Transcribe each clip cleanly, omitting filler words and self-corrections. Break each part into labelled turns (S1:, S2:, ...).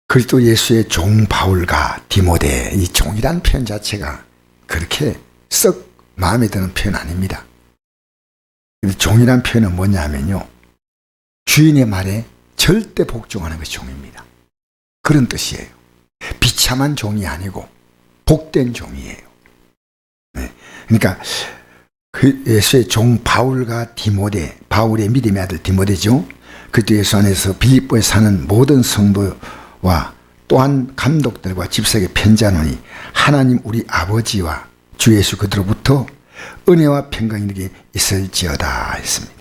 S1: 그리스도 예수의 종 바울과 디모데, 이 종이란 표현 자체가 그렇게 썩 마음에 드는 표현 아닙니다. 종이란 표현은 뭐냐 하면요, 주인의 말에 절대 복종하는 것이 종입니다. 그런 뜻이에요. 비참한 종이 아니고 복된 종이에요. 네. 그러니까 그 예수의 종 바울과 디모데, 바울의 믿음의 아들 디모데죠. 그리스도 예수 안에서 빌립보에 사는 모든 성도와 또한 감독들과 집사에게 편지하노니 하나님 우리 아버지와 주 예수 그리스도로부터 은혜와 평강이 이렇게 있을지어다 했습니다.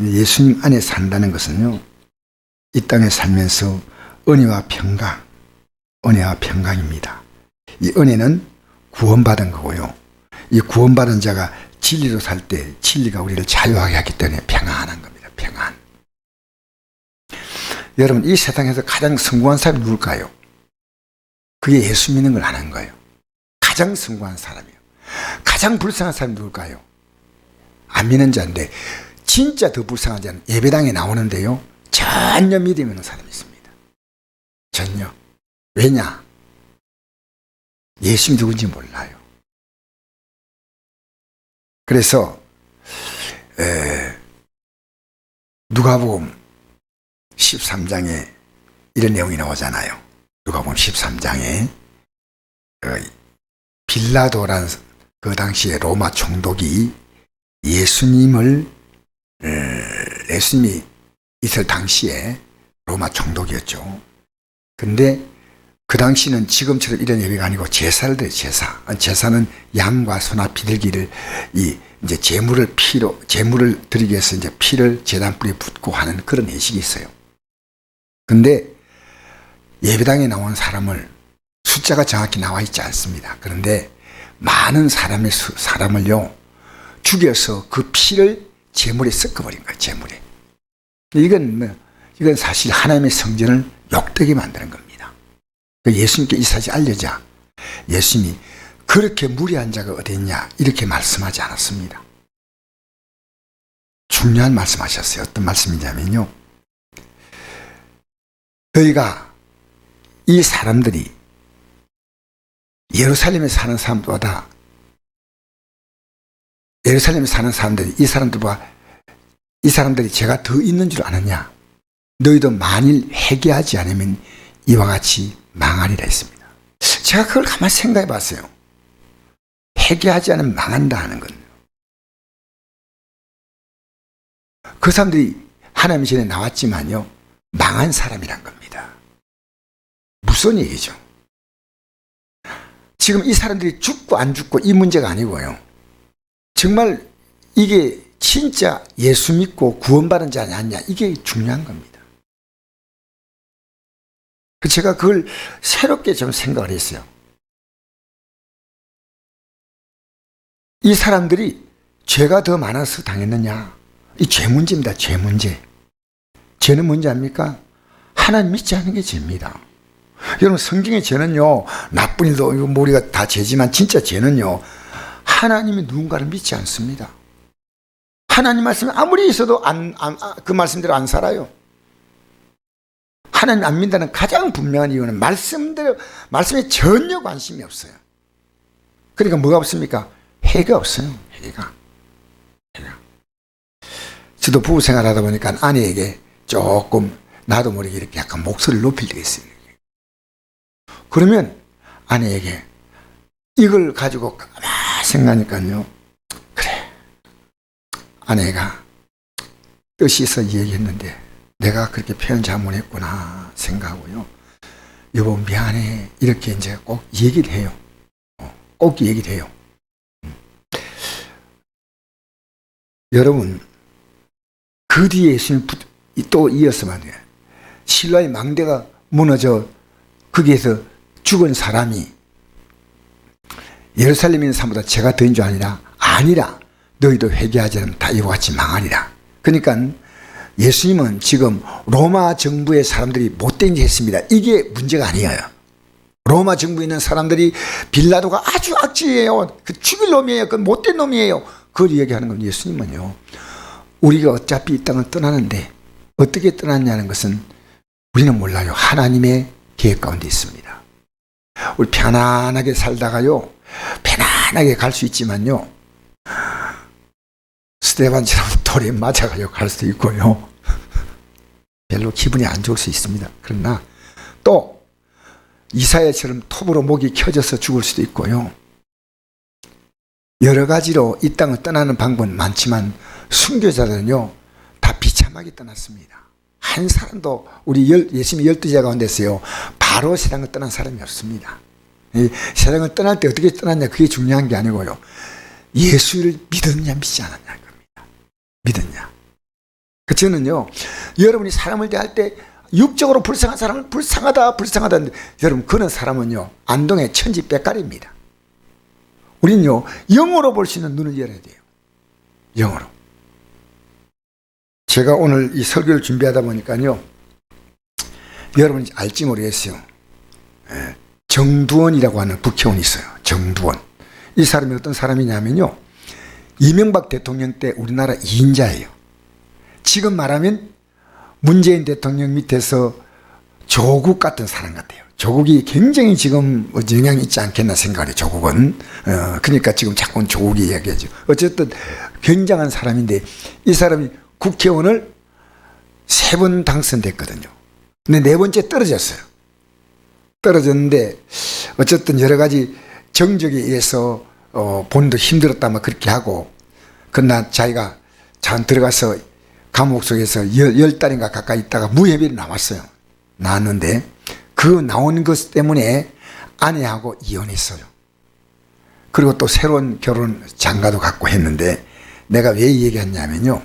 S1: 예수님 안에 산다는 것은요, 이 땅에 살면서 은혜와 평강입니다. 이 은혜는 구원받은 거고요. 이 구원받은 자가 진리로 살 때 진리가 우리를 자유하게 하기 때문에 평안한 겁니다. 평안. 여러분, 이 세상에서 가장 성공한 사람이 누굴까요? 그게 예수 믿는 걸 아는 거예요. 가장 성공한 사람이에요. 가장 불쌍한 사람이 누굴까요? 안 믿는 자인데, 진짜 더 불쌍한 자는 예배당에 나오는데요, 전혀 믿음이 없는 사람이 있습니다. 전혀. 왜냐? 예수님이 누군지 몰라요. 그래서 누가복음 13장에 이런 내용이 나오잖아요. 누가복음 13장에 빌라도란 그 당시에 로마 총독이 예수님이 있을 당시에 로마 총독이었죠. 근데 그 당시는 지금처럼 이런 예배가 아니고 제사를 드려요. 제사는 양과 소나 비둘기를 이제 제물을 드리기 위해서 이제 피를 제단불에 붓고 하는 그런 예식이 있어요. 근데 예배당에 나온 사람을 숫자가 정확히 나와 있지 않습니다. 그런데 많은 사람을요 죽여서 그 피를 제물에 섞어버린 거예요. 제물에. 이건 사실 하나님의 성전을 욕되게 만드는 겁니다. 예수님께 이 사실이 알려져 예수님이 그렇게 무리한 자가 어디 있냐 이렇게 말씀하지 않았습니다. 중요한 말씀하셨어요. 어떤 말씀이냐면요, 너희가 이 사람들이 예루살렘에 사는 사람들보다 예루살렘에 사는 사람들이 이 사람들이 죄가 더 있는 줄 아느냐? 너희도 만일 회개하지 않으면 이와 같이 망하리라 했습니다. 제가 그걸 가만히 생각해 봤어요. 회개하지 않으면 망한다 하는 건, 그 사람들이 하나님 전에 나왔지만요 망한 사람이란 겁니다. 무슨 얘기죠? 지금 이 사람들이 죽고 안 죽고 이 문제가 아니고요, 정말 이게 진짜 예수 믿고 구원받은 자냐 아니냐 이게 중요한 겁니다. 제가 그걸 새롭게 좀 생각을 했어요. 이 사람들이 죄가 더 많아서 당했느냐? 이 죄 문제입니다. 죄 문제. 죄는 뭔지 압니까? 하나님 믿지 않는 게 죄입니다. 여러분, 성경의 죄는요, 나쁜 일도 우리가 다 죄지만 진짜 죄는요, 하나님이 누군가를 믿지 않습니다. 하나님 말씀이 아무리 있어도 그 말씀대로 안 살아요. 하나님 안 믿는다는 가장 분명한 이유는 말씀에 전혀 관심이 없어요. 그러니까 뭐가 없습니까? 회가 없어요. 회가. 저도 부부 생활하다 보니까 아내에게 조금 나도 모르게 이렇게 약간 목소리를 높일 때가 있어요. 그러면 아내에게 이걸 가지고 가만히 생각하니까요, 그래, 아내가 뜻이 있어 얘기했는데 내가 그렇게 표현 잘못했구나 생각하고요, 여보 미안해 이렇게 이제 꼭 얘기를 해요. 꼭 얘기를 해요. 여러분, 그 뒤에 예수님 또 이어서 말이에요. 신라의 망대가 무너져 거기에서 죽은 사람이 예루살렘에 있는 사람보다 죄가 더인 줄 아니라 너희도 회개하지 않으면 다 이와 같이 망하리라. 그러니까 예수님은 지금 로마 정부의 사람들이 못된 짓 했습니다. 이게 문제가 아니에요. 로마 정부에 있는 사람들이 빌라도가 아주 악질이에요. 그 죽일 놈이에요. 그 못된 놈이에요. 그걸 얘기하는 건, 예수님은요, 우리가 어차피 이 땅을 떠나는데 어떻게 떠났냐는 것은 우리는 몰라요. 하나님의 계획 가운데 있습니다. 우리 편안하게 살다가요, 편안하게 갈 수 있지만요, 스데반처럼 돌에 맞아가요 갈 수도 있고요, 별로 기분이 안 좋을 수 있습니다. 그러나 또 이사야처럼 톱으로 목이 켜져서 죽을 수도 있고요, 여러 가지로 이 땅을 떠나는 방법은 많지만 순교자들은요 다 비참하게 떠났습니다. 한 사람도 우리 예수님 12제자 가운데서요 바로 세상을 떠난 사람이 없습니다. 이 세상을 떠날 때 어떻게 떠났냐, 그게 중요한 게 아니고요, 예수를 믿었냐 믿지 않았냐 겁니다. 믿었냐. 저는요, 여러분이 사람을 대할 때 육적으로 불쌍한 사람은 불쌍하다 하는데, 여러분 그런 사람은요 안동의 천지백갈입니다. 우린요 영으로 볼 수 있는 눈을 열어야 돼요. 영으로. 제가 오늘 이 설교를 준비하다 보니까요, 여러분이 알지 모르겠어요, 정두원이라고 하는 국회의원이 있어요. 정두원. 이 사람이 어떤 사람이냐면요, 이명박 대통령 때 우리나라 2인자예요. 지금 말하면 문재인 대통령 밑에서 조국 같은 사람 같아요. 조국이 굉장히 지금 영향이 있지 않겠나 생각해요. 조국은. 그러니까 지금 자꾸 조국이 이야기하죠. 어쨌든 굉장한 사람인데, 이 사람이 국회의원을 3번 당선됐거든요. 근데 4번째 떨어졌어요. 떨어졌는데 어쨌든 여러 가지 정적에 의해서 본인도 힘들었다면 그렇게 하고, 그러나 자기가 잘 들어가서 감옥 속에서 10달인가 가까이 있다가 무혐의로 나왔어요. 나왔는데 그 나온 것 때문에 아내하고 이혼했어요. 그리고 또 새로운 결혼 장가도 갖고 했는데, 내가 왜 얘기했냐면요,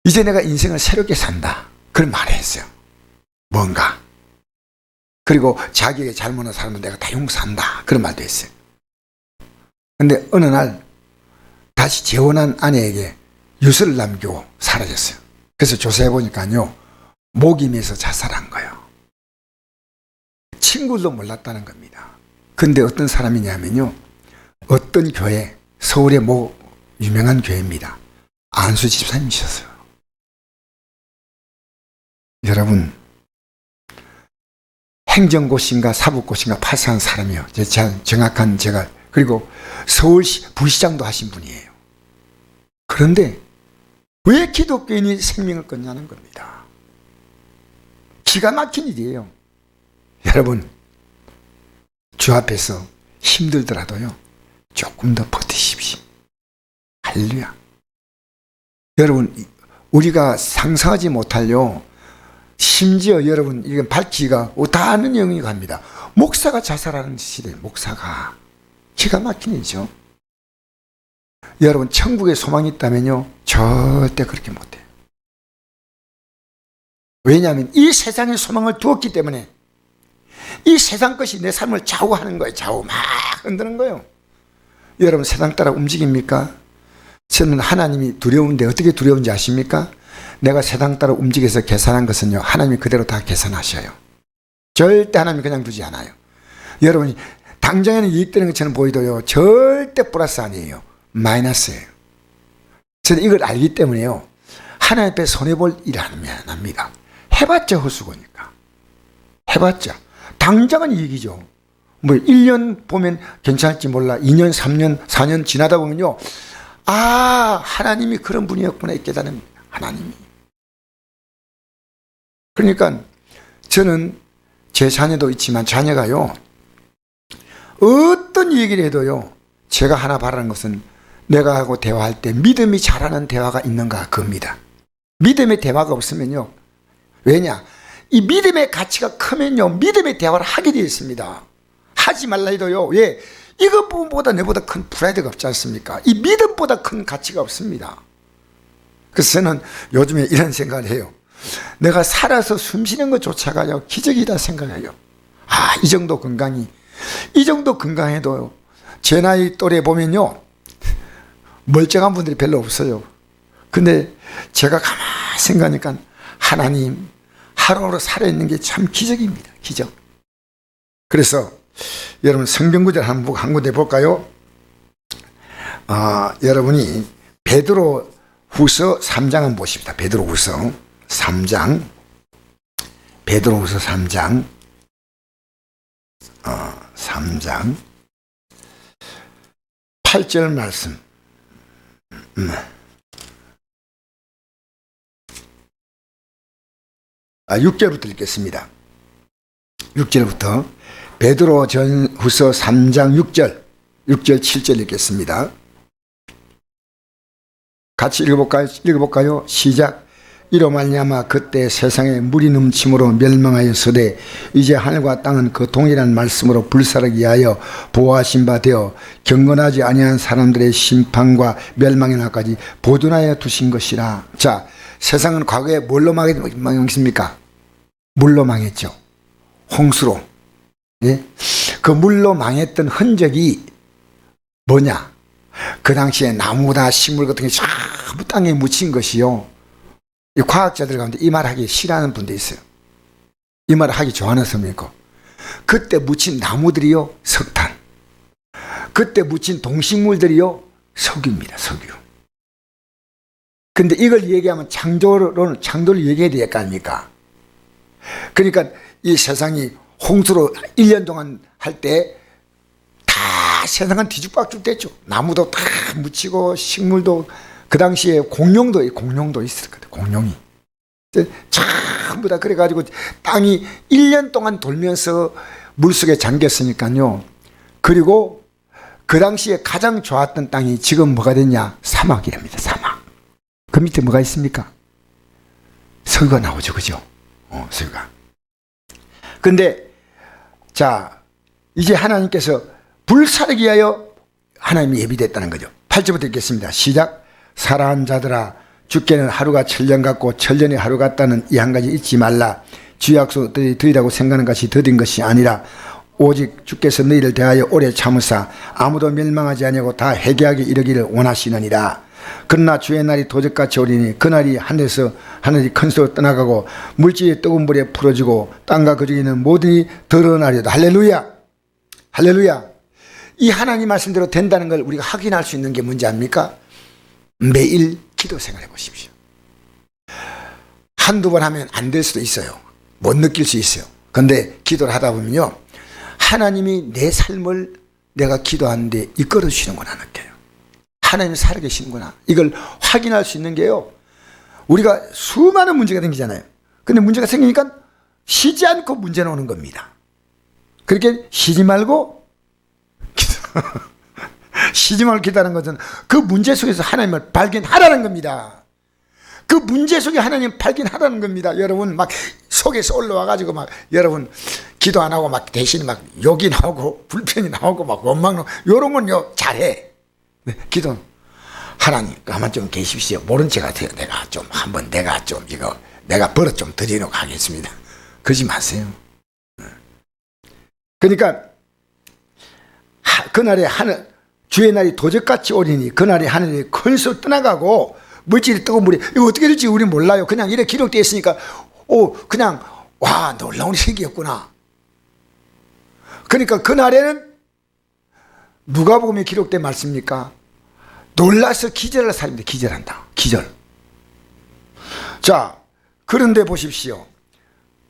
S1: 이제 내가 인생을 새롭게 산다, 그런 말을 했어요. 뭔가. 그리고 자기에게 잘못한 사람은 내가 다 용서한다, 그런 말도 했어요. 근데 어느 날 다시 재혼한 아내에게 유서를 남기고 사라졌어요. 그래서 조사해 보니까요, 목임에서 자살한 거예요. 친구도 몰랐다는 겁니다. 근데 어떤 사람이냐면요, 어떤 교회, 서울의 유명한 교회입니다. 안수 집사님이셨어요. 여러분, 행정고시인가 사법고시인가 파스한 사람이요. 정확한 제가, 그리고 서울시 부시장도 하신 분이에요. 그런데 왜 기독교인이 생명을 끊냐는 겁니다. 기가 막힌 일이에요. 여러분, 주 앞에서 힘들더라도요 조금 더 버티십시오. 할렐루야. 여러분, 우리가 상상하지 못할요, 심지어 여러분, 이건 밝히기가 다 아는 영역이 갑니다. 목사가 자살하는 시대, 목사가. 기가 막힌 일이죠. 여러분, 천국에 소망이 있다면요 절대 그렇게 못해요. 왜냐하면 이 세상에 소망을 두었기 때문에, 이 세상 것이 내 삶을 좌우하는 거예요. 좌우 막 흔드는 거예요. 여러분, 세상 따라 움직입니까? 저는 하나님이 두려운데 어떻게 두려운지 아십니까? 내가 세상 따라 움직여서 계산한 것은요, 하나님이 그대로 다 계산하셔요. 절대 하나님이 그냥 두지 않아요. 여러분이 당장에는 이익되는 것처럼 보이도요 절대 플러스 아니에요. 마이너스예요. 저는 이걸 알기 때문에요, 하나님 앞에 손해볼 일 안 합니다. 해봤자 헛수고니까. 해봤자 당장은 이익이죠. 뭐 1년 보면 괜찮을지 몰라, 2년 3년 4년 지나다 보면요, 아, 하나님이 그런 분이었구나 깨달습니다. 하나님이. 그러니까 저는 제 자녀도 있지만, 자녀가요 어떤 얘기를 해도요, 제가 하나 바라는 것은 내가 하고 대화할 때 믿음이 자라는 대화가 있는가, 그겁니다. 믿음의 대화가 없으면요, 왜냐, 이 믿음의 가치가 크면요 믿음의 대화를 하게 되어 있습니다. 하지 말라 해도요, 왜? 이것보다 내보다 큰 프라이드가 없지 않습니까? 이 믿음보다 큰 가치가 없습니다. 그래서 저는 요즘에 이런 생각을 해요. 내가 살아서 숨쉬는 것조차가요 기적이다 생각해요. 아, 이 정도 건강해도 제 나이 또래 보면요 멀쩡한 분들이 별로 없어요. 근데 제가 가만히 생각하니까 하나님, 하루하루 살아있는 게 참 기적입니다. 기적. 그래서 여러분, 성경 구절 한 군데 볼까요? 여러분이 베드로 후서 3장 한번 보십시다. 베드로 후서 3장 베드로후서 3장 3장 8절 말씀 6절부터 읽겠습니다. 6절부터 베드로전후서 3장 6절 7절 읽겠습니다. 같이 읽어볼까요? 시작. 이로 말미암아 그때 세상에 물이 넘침으로 멸망하였으되 이제 하늘과 땅은 그 동일한 말씀으로 불사르기 위하여 보호하신 바 되어 경건하지 아니한 사람들의 심판과 멸망의 날까지 보존하여 두신 것이라. 자, 세상은 과거에 뭘로 망했습니까? 물로 망했죠. 홍수로. 예? 그 물로 망했던 흔적이 뭐냐? 그 당시에 나무나 식물 같은 게 전부 땅에 묻힌 것이요. 이 과학자들 가운데 이 말 하기 싫어하는 분도 있어요. 이 말을 하기 좋아하는 사람이 있고. 그때 묻힌 나무들이요, 석탄. 그때 묻힌 동식물들이요, 석유입니다, 석유. 근데 이걸 얘기하면 창조를 얘기해야 될 거 아닙니까? 그러니까 이 세상이 홍수로 1년 동안 할 때 다 세상은 뒤죽박죽 됐죠. 나무도 다 묻히고 식물도 그 당시에 공룡도 있었거든. 공룡이 전부 다 그래가지고 땅이 1년 동안 돌면서 물속에 잠겼으니까요. 그리고 그 당시에 가장 좋았던 땅이 지금 뭐가 됐냐? 사막이랍니다. 사막. 그 밑에 뭐가 있습니까? 석유가 나오죠, 그죠? 석유가. 근데 자, 이제 하나님께서 불사르기 위하여 하나님이 예비됐다는 거죠. 8절부터 읽겠습니다. 시작. 사랑하는 자들아, 주께는 하루가 천년 같고 천년이 하루 같다는 이 한 가지 잊지 말라. 주 약속 드리라고 생각하는 것이 더딘 것이 아니라 오직 주께서 너희를 대하여 오래 참으사 아무도 멸망하지 아니하고 다 회개하게 이르기를 원하시느니라. 그러나 주의 날이 도적같이 오리니 그날이 하늘이 큰 소리로 떠나가고 물질이 뜨거운 불에 풀어지고 땅과 그 중에 있는 모든이 드러나리로다. 할렐루야. 할렐루야. 이 하나님 말씀대로 된다는 걸 우리가 확인할 수 있는 게 뭔지 압니까? 매일 기도 생활해 보십시오. 한두 번 하면 안 될 수도 있어요. 못 느낄 수 있어요. 그런데 기도를 하다 보면요, 하나님이 내 삶을 내가 기도하는데 이끌어 주시는구나 느껴요. 하나님이 살아계시는구나. 이걸 확인할 수 있는 게요, 우리가 수많은 문제가 생기잖아요. 근데 문제가 생기니까 쉬지 않고 문제는 오는 겁니다. 그렇게 쉬지 말고 쉬지 말고 기도하는 것은 그 문제 속에서 하나님을 발견하라는 겁니다. 그 문제 속에 하나님 발견하라는 겁니다. 여러분 막 속에서 올라와가지고 막 여러분 기도 안 하고 막 대신 막 욕이 나오고 불평이 나오고 막 원망 나오고 이런 건요 잘해. 네, 기도 하나님 가만 좀 계십시오. 모른 체 같아요. 내가 좀 한번 내가 버릇 좀 드리려고 하겠습니다. 그러지 마세요. 그러니까 그날에 주의 날이 도적같이 오리니 그날에 하늘이 큰 소리 떠나가고 물질이 뜨거운 물이 이거 어떻게 될지 우리 몰라요. 그냥 이렇게 기록되어 있으니까 그냥 와 놀라운 일이었구나. 그러니까 그날에는 누가복음에 기록된 말씀입니까? 놀라서 기절할 사람인데 기절한다. 기절. 자, 그런데 보십시오.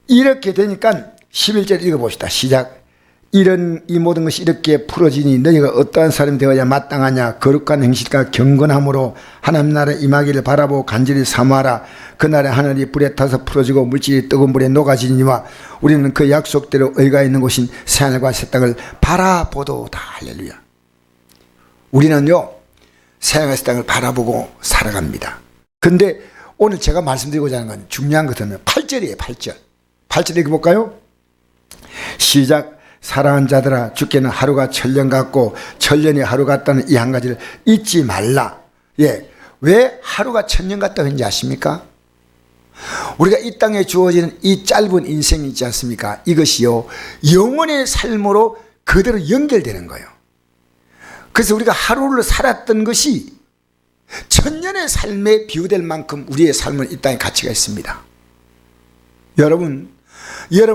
S1: 이렇게 되니까 11절 읽어봅시다. 시작. 이 모든 것이 이렇게 풀어지니 너희가 어떠한 사람이 되어야 마땅하냐. 거룩한 행실과 경건함으로 하나님 나라 임하기를 바라보고 간절히 사모하라. 그날에 하늘이 불에 타서 풀어지고 물질이 뜨거운 물에 녹아지니와 우리는 그 약속대로 의가 있는 곳인 새하늘과 새 땅을 바라보도다. 할렐루야. 우리는요 새하늘과 새 땅을 바라보고 살아갑니다. 근데 오늘 제가 말씀드리고자 하는 건 중요한 것은 8절이에요. 8절 읽어볼까요? 시작. 사랑하는 자들아, 주께는 하루가 천년 같고 천년이 하루 같다는 이 한 가지를 잊지 말라. 예, 왜 하루가 천년 같다고 했는지 아십니까? 우리가 이 땅에 주어지는 이 짧은 인생이 있지 않습니까? 이것이요 영원의 삶으로 그대로 연결되는 거예요. 그래서 우리가 하루를 살았던 것이 천년의 삶에 비유될 만큼 우리의 삶은 이 땅에 가치가 있습니다. 여러분이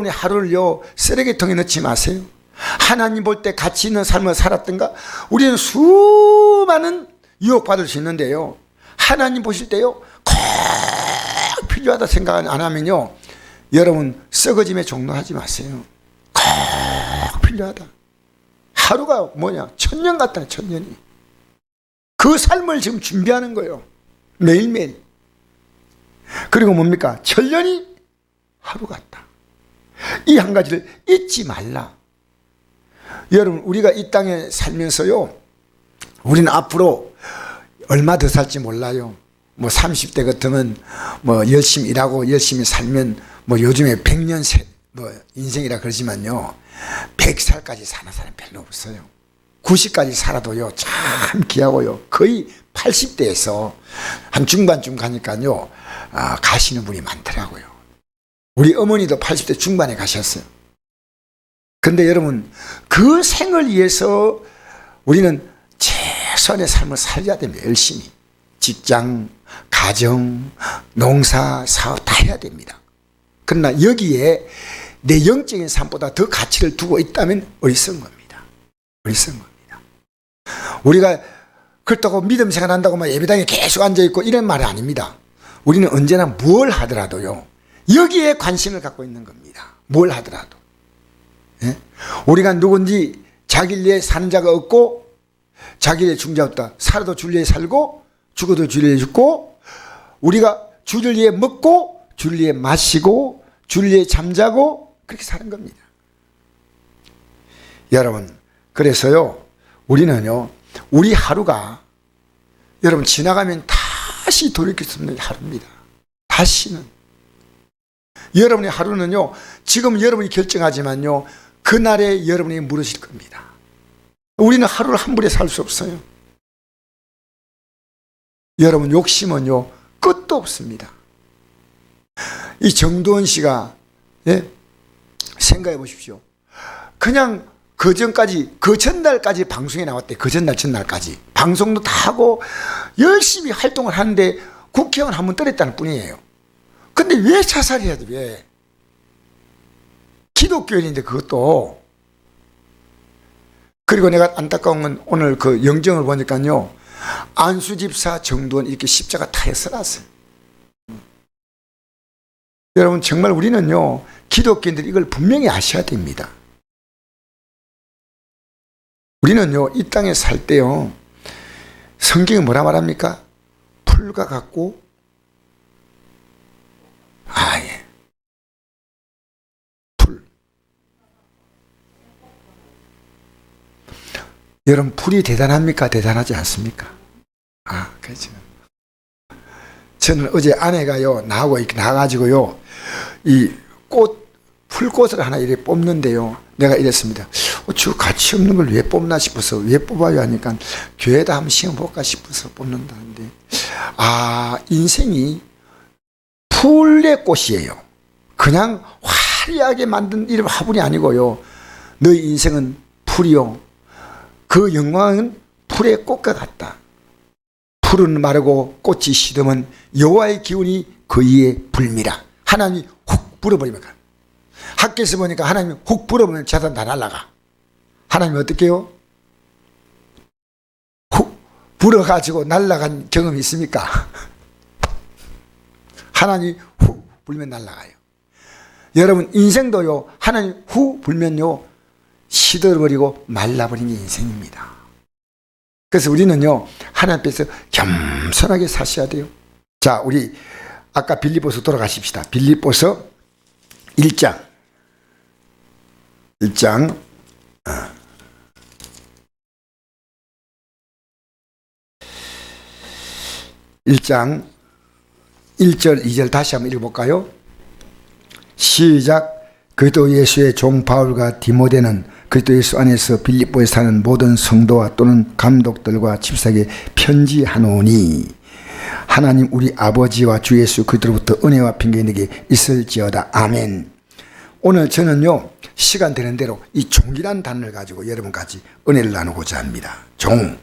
S1: 하루를요 쓰레기통에 넣지 마세요. 하나님 볼 때 가치 있는 삶을 살았던가? 우리는 수많은 유혹받을 수 있는데요, 하나님 보실 때요 꼭 필요하다 생각 안 하면요 여러분 썩어짐에 종로하지 마세요. 꼭 필요하다. 하루가 뭐냐? 1000년 같다. 1000년이. 그 삶을 지금 준비하는 거예요. 매일매일. 그리고 뭡니까? 천년이 하루 같다. 이 한 가지를 잊지 말라. 여러분 우리가 이 땅에 살면서요, 우리는 앞으로 얼마 더 살지 몰라요. 뭐 30대 같으면 뭐 열심히 일하고 열심히 살면 뭐 요즘에 100년 뭐 인생이라 그러지만요, 100살까지 사는 사람 별로 없어요. 90까지 살아도요 참 귀하고요, 거의 80대에서 한 중반쯤 가니까요 가시는 분이 많더라고요. 우리 어머니도 80대 중반에 가셨어요. 근데 여러분 그 생을 위해서 우리는 최선의 삶을 살려야 됩니다. 열심히 직장, 가정, 농사, 사업 다 해야 됩니다. 그러나 여기에 내 영적인 삶보다 더 가치를 두고 있다면 어리석은 겁니다. 어리석은 겁니다. 우리가 그렇다고 믿음 생활한다고 막 예배당에 계속 앉아있고 이런 말이 아닙니다. 우리는 언제나 뭘 하더라도요 여기에 관심을 갖고 있는 겁니다. 뭘 하더라도. 예? 우리가 누군지 자기를 위해 사는 자가 없고 자기를 위해 죽는 자 없다. 살아도 주를 위해 살고 죽어도 주를 위해 죽고, 우리가 주를 위해 먹고 주를 위해 마시고 주를 위해 잠자고 그렇게 사는 겁니다. 여러분 그래서요 우리는요 우리 하루가 여러분 지나가면 다시 돌이킬 수 없는 하루입니다. 다시는. 여러분의 하루는요 지금 여러분이 결정하지만요 그날에 여러분이 물으실 겁니다. 우리는 하루를 한 번에 살 수 없어요. 여러분 욕심은요 끝도 없습니다. 이 정두원 씨가 생각해 보십시오. 그냥 그 전까지, 그 전날까지 방송에 나왔대. 그 전날까지 방송도 다 하고 열심히 활동을 하는데 국회의원 한 번 떨었다는 뿐이에요. 근데 왜 자살해야 돼? 왜? 기독교인인데 그것도. 그리고 내가 안타까운 건 오늘 그 영정을 보니까요 안수 집사, 정두원 이렇게 십자가 타에 써놨어요. 여러분 정말 우리는요 기독교인들이 이걸 분명히 아셔야 됩니다. 우리는요 이 땅에 살 때요 성경이 뭐라 말합니까? 풀과 같고 풀. 여러분 풀이 대단합니까? 대단하지 않습니까? 그렇죠. 저는 어제 아내가요 나하고 이렇게 나가지고요 이 풀꽃을 하나 이렇게 뽑는데요 내가 이랬습니다. 저 가치 없는 걸 왜 뽑나 싶어서, 왜 뽑아요 하니까 교회에다 한번 시험볼까 싶어서 뽑는다는데, 인생이 풀의 꽃이에요. 그냥 화려하게 만든 이런 화분이 아니고요 너희 인생은 풀이요 그 영광은 풀의 꽃과 같다. 풀은 마르고 꽃이 시들면 여호와의 기운이 그 위에 불미라. 하나님이 훅 불어버리면 가. 학교에서 보니까 하나님이 훅 불어버리면 재단 다 날아가. 하나님이 어떻게 해요? 훅 불어가지고 날아간 경험이 있습니까? 하나님이 훅 불면 날아가요. 여러분 인생도요 하나님 훅 불면요 시들어버리고 말라버리는 게 인생입니다. 그래서 우리는요 하나님 앞에서 겸손하게 사셔야 돼요. 자, 우리 아까 빌립보서 돌아가십시다. 빌립보서 1장 1장 1절 2절 다시 한번 읽어볼까요? 시작. 그리스도 예수의 종 바울과 디모데는 그리스도 예수 안에서 빌립보에 사는 모든 성도와 또는 감독들과 집사에게 편지하노니 하나님 우리 아버지와 주 예수 그리스도로부터 은혜와 평강이 내게 있을지어다. 아멘. 오늘 저는요 시간 되는 대로 이 종이라는 단어를 가지고 여러분까지 은혜를 나누고자 합니다. 종.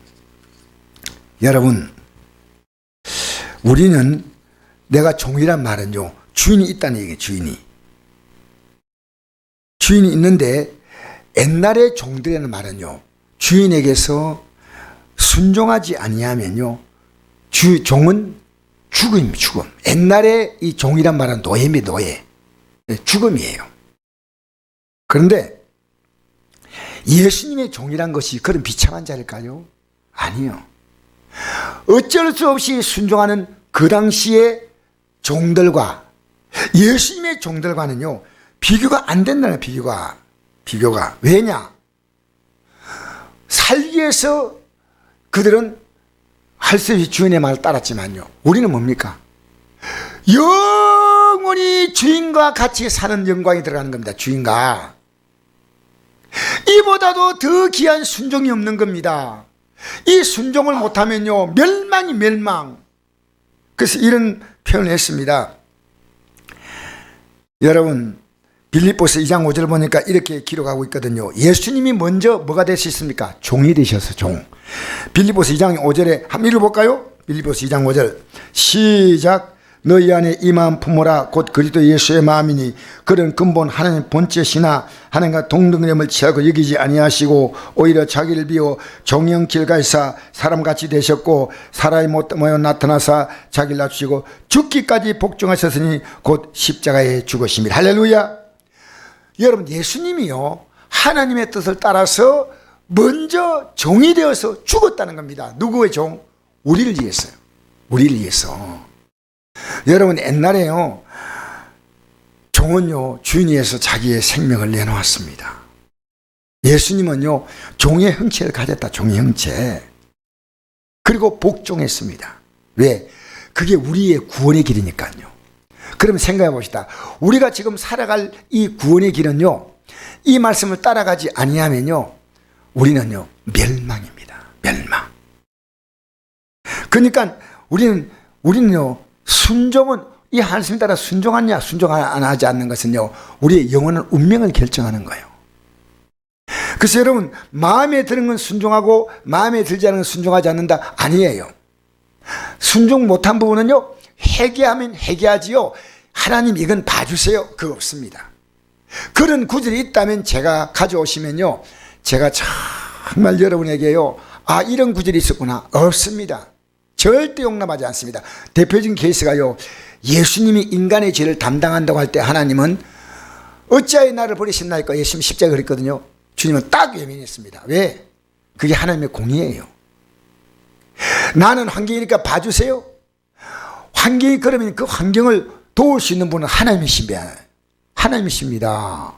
S1: 여러분 우리는 내가 종이란 말은요 주인이 있다는 얘기예요. 주인이 있는데 옛날의 종들이라는 말은요 주인에게서 순종하지 아니하면요 종은 죽음. 옛날에 이 종이란 말은 노예입니다. 노예. 죽음이에요. 그런데 예수님의 종이란 것이 그런 비참한 자일까요? 아니요. 어쩔 수 없이 순종하는 그 당시의 종들과 예수님의 종들과는요, 비교가 안 된다는 비교가. 왜냐? 살기 위해서 그들은 할 수 없이 주인의 말을 따랐지만요, 우리는 뭡니까? 영원히 주인과 같이 사는 영광이 들어가는 겁니다. 주인과. 이보다도 더 귀한 순종이 없는 겁니다. 이 순종을 못하면요, 멸망이 멸망. 그래서 이런 표현을 했습니다. 여러분, 빌립보서 2장 5절 보니까 이렇게 기록하고 있거든요. 예수님이 먼저 뭐가 되셨습니까? 종이 되셔서 종. 빌립보서 2장 5절에 한번 읽어볼까요? 빌립보서 2장 5절 시작. 너희 안에 이 마음 품어라. 곧 그리스도 예수의 마음이니 그런 근본 하나님 본체시나 하나님과 동등됨을 취하고 여기지 아니하시고 오히려 자기를 비워 종형길 가이사 사람같이 되셨고 사람의 모여 나타나사 자기를 낮추시고 죽기까지 복종하셨으니 곧 십자가에 죽으심이라. 할렐루야. 여러분, 예수님이요, 하나님의 뜻을 따라서 먼저 종이 되어서 죽었다는 겁니다. 누구의 종? 우리를 위해서요. 우리를 위해서. 여러분, 옛날에요, 종은요, 주인 위해서 자기의 생명을 내놓았습니다. 예수님은요, 종의 형체를 가졌다. 종의 형체. 그리고 복종했습니다. 왜? 그게 우리의 구원의 길이니까요. 그러면 생각해 봅시다. 우리가 지금 살아갈 이 구원의 길은요, 이 말씀을 따라가지 아니하면요, 우리는요, 멸망입니다. 멸망. 그러니까 우리는요, 순종은 이 말씀에 따라 순종하냐 순종 안 하지 않는 것은요, 우리의 영원한 운명을 결정하는 거예요. 그래서 여러분, 마음에 드는 건 순종하고 마음에 들지 않은 건 순종하지 않는다, 아니에요. 순종 못한 부분은요, 회개하면 회개하지요, 하나님 이건 봐주세요, 그거 없습니다. 그런 구절이 있다면 제가 가져오시면요, 제가 정말 여러분에게요, 아, 이런 구절이 있었구나, 없습니다. 절대 용납하지 않습니다. 대표적인 케이스가요, 예수님이 인간의 죄를 담당한다고 할 때 하나님은 어찌하여 나를 버리셨나이까 예수님 십자가에 그랬거든요. 주님은 딱 외면했습니다. 왜? 그게 하나님의 공의예요. 나는 환경이니까 봐주세요. 환경이 그러면 그 환경을 도울 수 있는 분은 하나님이십니다. 하나님이십니다.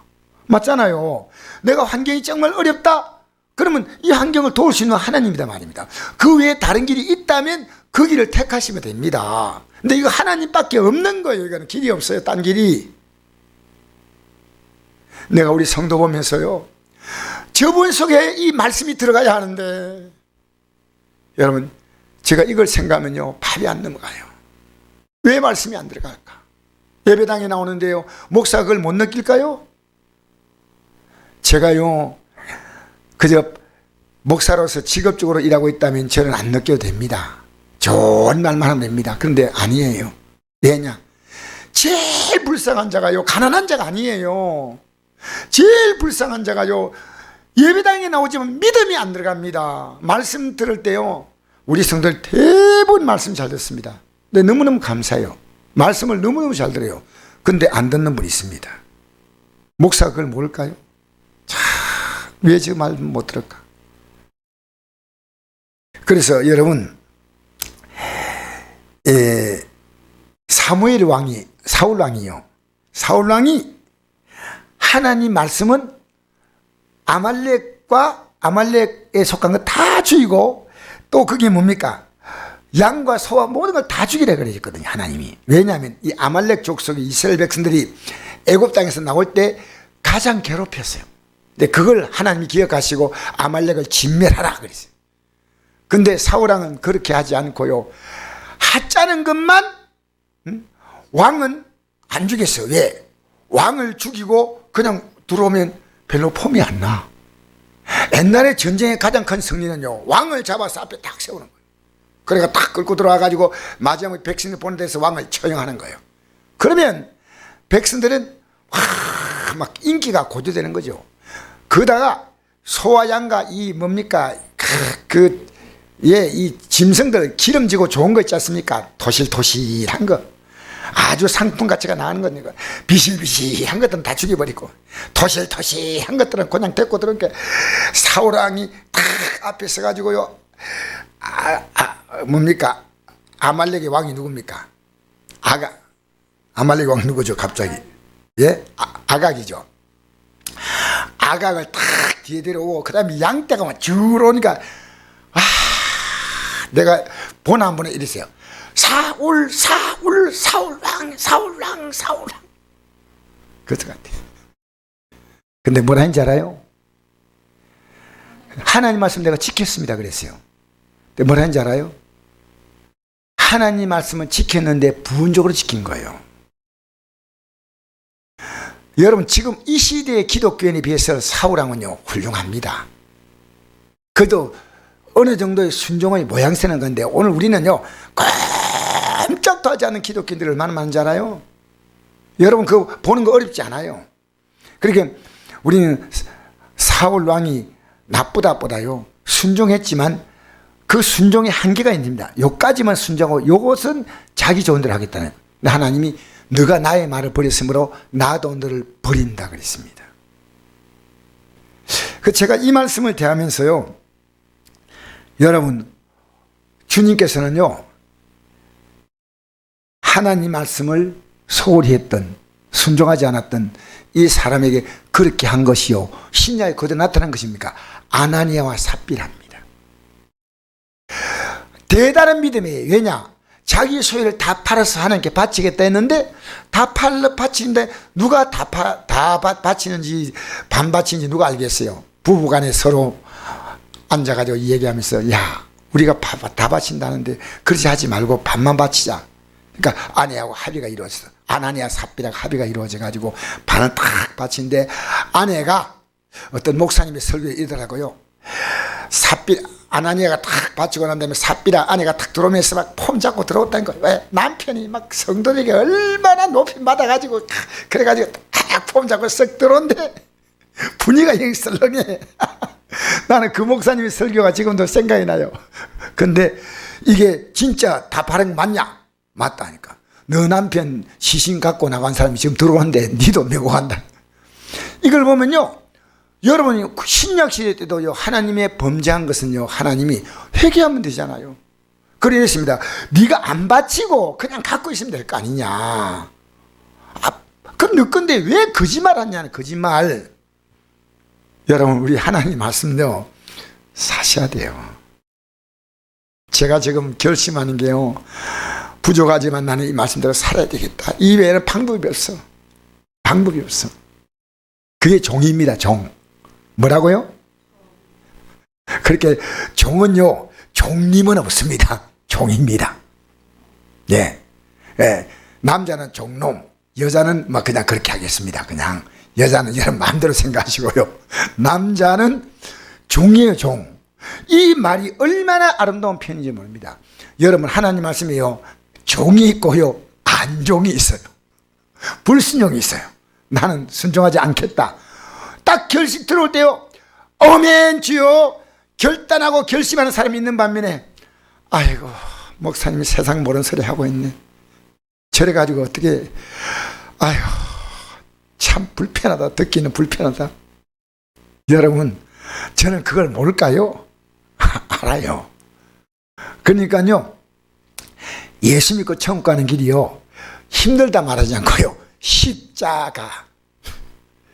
S1: 맞잖아요. 내가 환경이 정말 어렵다, 그러면 이 환경을 도울 수 있는 하나님이다 말입니다. 그 외에 다른 길이 있다면 그 길을 택하시면 됩니다. 근데 이거 하나님밖에 없는 거예요. 이거는 길이 없어요. 딴 길이. 내가 우리 성도 보면서요, 저분 속에 이 말씀이 들어가야 하는데, 여러분, 제가 이걸 생각하면요, 발이 안 넘어가요. 왜 말씀이 안 들어갈까? 예배당에 나오는데요, 목사가 그걸 못 느낄까요? 제가요, 그저 목사로서 직업적으로 일하고 있다면 저는 안 느껴도 됩니다. 좋은 말만 하면 됩니다. 그런데 아니에요. 왜냐? 제일 불쌍한 자가요, 가난한 자가 아니에요. 제일 불쌍한 자가요, 예배당에 나오지만 믿음이 안 들어갑니다. 말씀 들을 때요, 우리 성도들 대부분 말씀 잘 듣습니다. 근데 너무너무 감사해요. 말씀을 너무너무 잘 들어요. 근데 안 듣는 분이 있습니다. 목사가 그걸 모를까요? 왜 저 말 못 들을까? 그래서 여러분, 사무엘 왕이, 사울 왕이요, 사울 왕이 하나님 말씀은 아말렉에 속한 거 다 죽이고, 또 그게 뭡니까? 양과 소와 모든 걸 다 죽이라 그러셨거든요, 하나님이. 왜냐하면 이 아말렉 족속의 이스라엘 백성들이 애굽 땅에서 나올 때 가장 괴롭혔어요. 근데 그걸 하나님이 기억하시고 아말렉을 진멸하라 그랬어요. 근데 사울왕은 그렇게 하지 않고요, 하찮은 것만, 왕은 안 죽였어요. 왜? 왕을 죽이고 그냥 들어오면 별로 폼이 안 나. 옛날에 전쟁의 가장 큰 승리는요, 왕을 잡아서 앞에 딱 세우는 거예요. 그러니까 딱 끌고 들어와가지고 마지막에 백성들 보는 데서 왕을 처형하는 거예요. 그러면 백성들은 막 인기가 고조되는 거죠. 그러다가 소와 양과 이 뭡니까, 이 짐승들 기름지고 좋은 거 있지 않습니까? 토실토실한 거. 아주 상품 가치가 나가는 거니까 비실비실한 것들은 다 죽여버리고 토실토실한 것들은 그냥 데리고 들은 게 사울왕이 딱 앞에 서가지고요. 뭡니까? 아말렉의 왕이 누굽니까? 아말렉 왕 누구죠? 갑자기 예? 아각이죠. 아각을 딱 뒤에 데려오고 그 다음에 양떼가 막 줄 오니까 내가 본 한 번에 이랬어요. 사울왕 그것 같아요. 근데 뭐라 했는지 알아요? 하나님 말씀 내가 지켰습니다 그랬어요. 근데 뭐라 했는지 알아요? 하나님 말씀은 지켰는데 부분적으로 지킨 거예요. 여러분 지금 이 시대의 기독교인에 비해서 사울왕은요 훌륭합니다. 그래도 어느 정도의 순종의 모양새는 건데 오늘 우리는요 꼼짝도 하지 않는 기독교인들이 얼마나 많은지 알아요? 여러분 그거 보는 거 어렵지 않아요. 그러니까 우리는 사울왕이 나쁘다보다요 순종했지만 그 순종의 한계가 있습니다. 요까지만 순종하고 요것은 자기 좋은 대로 하겠다는. 근데 하나님이 너가 나의 말을 버렸으므로 나도 너를 버린다 그랬습니다. 그 제가 이 말씀을 대하면서요 여러분 주님께서는요 하나님 말씀을 소홀히 했던 순종하지 않았던 이 사람에게 그렇게 한 것이요 신약에 그대로 나타난 것입니까? 아나니아와 삽비라입니다. 대단한 믿음이에요. 왜냐? 자기 소유를 다 팔아서 하나님께 바치겠다 했는데 다 팔러 바치는데 누가 다 바치는지 반 바치는지 누가 알겠어요? 부부간에 서로 앉아가지고 얘기하면서 야 우리가 다 바친다는데 그렇게 하지 말고 반만 바치자. 그러니까 아내하고 합의가 이루어졌어. 아나니아 삽비랑 합의가 이루어져 가지고 반을 딱 바친데 아내가 어떤 목사님의 설교에 이러더라고요. 아나니아가 딱 바치고 난 다음에 삽비랑 아내가 딱 들어오면서 막 폼 잡고 들어왔다는 거예요. 왜? 남편이 막 성도에게 얼마나 높임 받아가지고 그래가지고 딱 폼 잡고 쓱 들어온대. 분위기가 여기 썰렁해. 나는 그 목사님의 설교가 지금도 생각이 나요. 근데 이게 진짜 다 바른 거 맞냐? 맞다니까. 너 남편 시신 갖고 나간 사람이 지금 들어오는데 니도 메고 간다. 이걸 보면요 여러분이 신약시대 때도요 하나님의 범죄한 것은요 하나님이 회개하면 되잖아요. 그랬습니다. 네가 안 바치고 그냥 갖고 있으면 될 거 아니냐. 그럼 너 건데 왜 거짓말하냐는 거짓말. 여러분 우리 하나님 말씀요 사셔야 돼요. 제가 지금 결심하는 게요 부족하지만 나는 이 말씀대로 살아야 되겠다. 이 외에는 방법이 없어. 방법이 없어. 그게 종입니다. 종. 뭐라고요? 그렇게 종은요 종님은 없습니다. 종입니다. 예. 예. 남자는 종놈, 여자는 막 그냥 그렇게 하겠습니다. 그냥 여자는 여러분 마음대로 생각하시고요. 남자는 종이에요. 종. 이 말이 얼마나 아름다운 표현인지 모릅니다. 여러분 하나님 말씀이요 종이 있고요 안종이 있어요. 불순종이 있어요. 나는 순종하지 않겠다. 딱 결심 들어올 때요 아멘 주여 결단하고 결심하는 사람이 있는 반면에 아이고 목사님이 세상 모르는 소리 하고 있네. 저래 가지고 어떻게 아이고 참 불편하다. 듣기는 불편하다. 여러분 저는 그걸 모를까요? 알아요. 그러니까요 예수 믿고 천국 가는 길이요 힘들다 말하지 않고요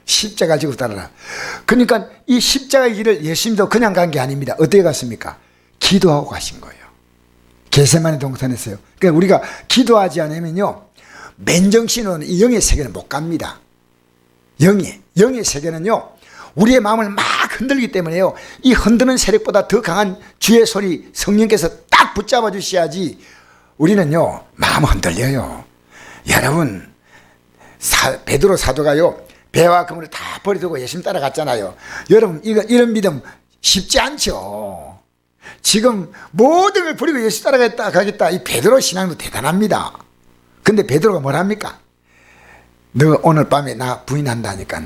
S1: 십자가 지고 따라라. 그러니까 이 십자가의 길을 예수 믿고 그냥 간 게 아닙니다. 어디에 갔습니까? 기도하고 가신 거예요. 겟세마네 동산에서요. 그러니까 우리가 기도하지 않으면요 맨정신으로는 이 영의 세계는 못 갑니다. 영의 세계는요 우리의 마음을 막 흔들기 때문에요 이 흔드는 세력보다 더 강한 주의 소리 성령께서 딱 붙잡아 주셔야지 우리는요 마음 흔들려요. 여러분 베드로 사도가요 배와 그물을 다 버리고 예수님 따라갔잖아요. 여러분 이런 믿음 쉽지 않죠. 지금 모든 걸 버리고 예수 따라가겠다 이 베드로 신앙도 대단합니다. 근데 베드로가 뭐랍니까? 너 오늘 밤에 나 부인한다니까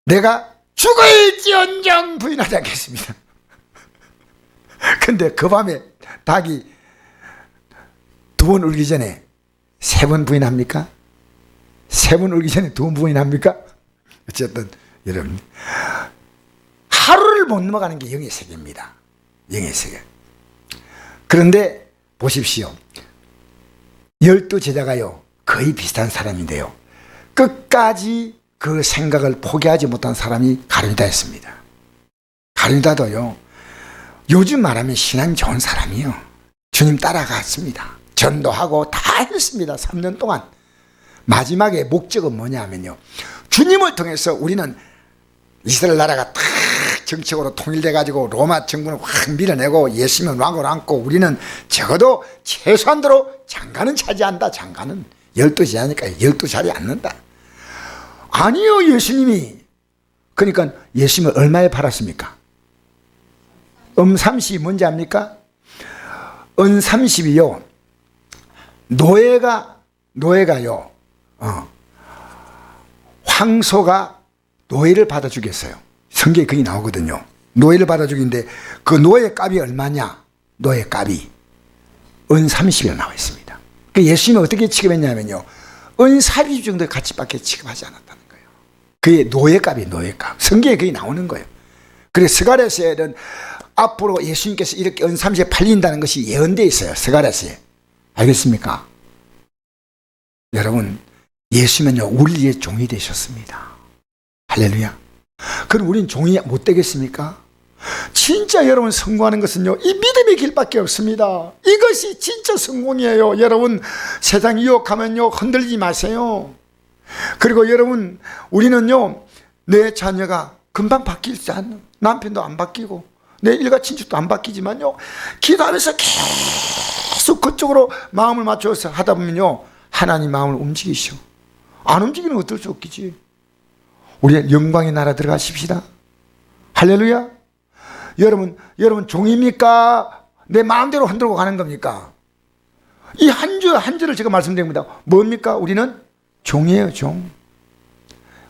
S1: 내가 죽을지언정 부인하지 않겠습니다. 근데 그 밤에 닭이 두 번 울기 전에 세 번 부인합니까? 세 번 울기 전에 두 번 부인합니까? 어쨌든 여러분, 하루를 못 넘어가는 게 영의 세계입니다. 영의 세계. 그런데 보십시오. 12제자가요 거의 비슷한 사람인데요, 끝까지 그 생각을 포기하지 못한 사람이 가룟유다였습니다. 가룟유다도요 요즘 말하면 신앙 좋은 사람이요, 주님 따라갔습니다. 전도하고 다 했습니다. 3년 동안. 마지막에 목적은 뭐냐면요, 주님을 통해서 우리는 이스라엘 나라가 딱 정책으로 통일돼 가지고 로마 정부는 확 밀어내고 예수님은 왕으로 앉고 우리는 적어도 최소한도로 장가는 차지한다. 장가는 12제자니까 12자리에 앉는다. 아니요, 예수님이. 그러니까 예수님을 얼마에 팔았습니까? 30이 뭔지 압니까? 30이요 노예가요 황소가 노예를 받아 주겠어요. 성경에 그게 나오거든요. 노예를 받아 주기인데 그 노예 값이 얼마냐? 노예 값이 30이라 나와 있습니다. 그 예수님은 어떻게 취급했냐면요, 40 정도의 가치밖에 취급하지 않았다는 거예요. 그게 노예 값이 노예 값. 성경에 그게 나오는 거예요. 그래서 스가랴서에는 앞으로 예수님께서 이렇게 30에 팔린다는 것이 예언되어 있어요. 스가랴서에. 알겠습니까? 여러분, 예수님은요 우리의 종이 되셨습니다. 할렐루야. 그럼 우린 종이 못 되겠습니까? 진짜 여러분 성공하는 것은요 이 믿음의 길밖에 없습니다. 이것이 진짜 성공이에요. 여러분, 세상 유혹하면요 흔들리지 마세요. 그리고 여러분, 우리는요 내 자녀가 금방 바뀔지 않는, 남편도 안 바뀌고 내 일가 친척도 안 바뀌지만요 기도하면서 계속 그쪽으로 마음을 맞춰서 하다 보면요 하나님 마음을 움직이시오. 안 움직이면 어쩔 수 없겠지. 우리 영광의 나라 들어가십시다. 할렐루야. 여러분 종입니까? 내 마음대로 흔들고 가는 겁니까? 이 한 줄 한 줄을 제가 말씀드립니다. 뭡니까? 우리는 종이에요. 종.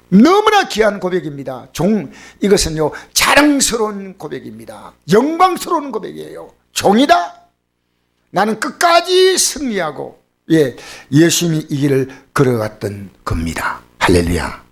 S1: 너무나 귀한 고백입니다. 종, 이것은요 자랑스러운 고백입니다. 영광스러운 고백이에요. 종이다. 나는 끝까지 승리하고 예수님이 이 길을 걸어갔던 겁니다. 할렐루야.